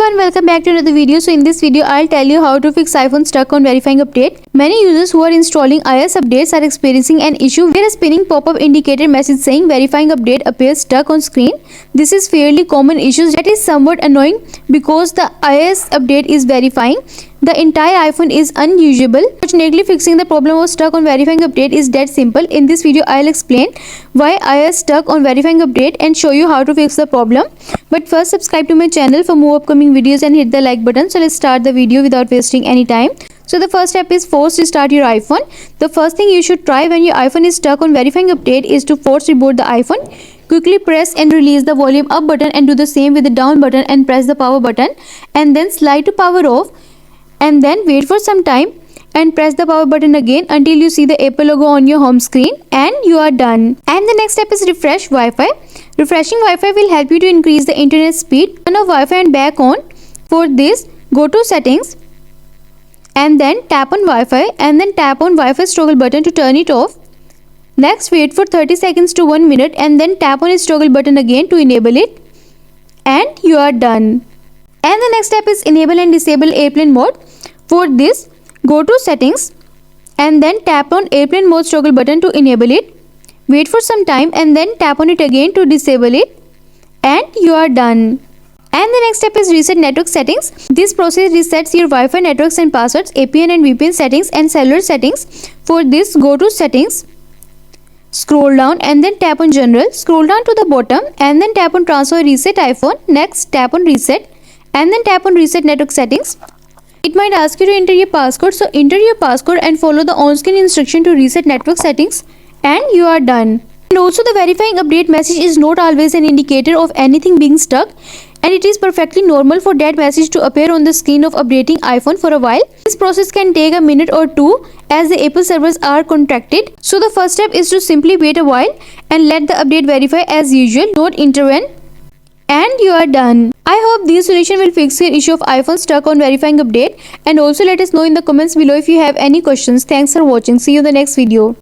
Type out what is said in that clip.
everyone, welcome back to another video. So in this video I'll tell you how to fix iPhone stuck on verifying update. Many users who are installing iOS updates are experiencing an issue where a spinning pop-up indicator message saying verifying update appears stuck on screen. This is fairly common issue that is somewhat annoying because the iOS update is verifying the entire iPhone is unusable. Fortunately, fixing the problem of stuck on verifying update is that simple. In this video I'll explain why iOS stuck on verifying update and show you how to fix the problem. But first, subscribe to my channel for more upcoming videos and hit the like button. So let's start the video without wasting any time. So the first step is force restart your iPhone. The first thing you should try when your iPhone is stuck on verifying update is to force reboot the iPhone. Quickly press and release the volume up button and do the same with the down button and press the power button and then slide to power off and then wait for some time and press the power button again until you see the Apple logo on your home screen and you are done. And the next step is refresh Wi-Fi. Refreshing Wi-Fi will help you to increase the internet speed. Turn off Wi-Fi and back on. For this, go to settings and then tap on Wi-Fi and then tap on Wi-Fi toggle button to turn it off. Next, wait for 30 seconds to 1 minute and then tap on its toggle button again to enable it and you are done. And the next step is enable and disable airplane mode. For this, go to settings and then tap on airplane mode toggle button to enable it. Wait for some time and then tap on it again to disable it and you are done. And the next step is reset network settings. This process resets your Wi-Fi networks and passwords, APN and VPN settings and cellular settings. For this, go to settings, scroll down and then tap on general, scroll down to the bottom and then tap on transfer reset iPhone. Next, tap on reset and then tap on reset network settings. It might ask you to enter your passcode, so enter your passcode and follow the on-screen instruction to reset network settings and you are done. And also, the verifying update message is not always an indicator of anything being stuck, and it is perfectly normal for that message to appear on the screen of updating iPhone for a while. This process can take a minute or two as the Apple servers are contracted. So the first step is to simply wait a while and let the update verify as usual, not intervene, and you are done. I hope this solution will fix your issue of iPhone stuck on verifying update, and also let us know in the comments below if you have any questions. Thanks for watching. See you in the next video.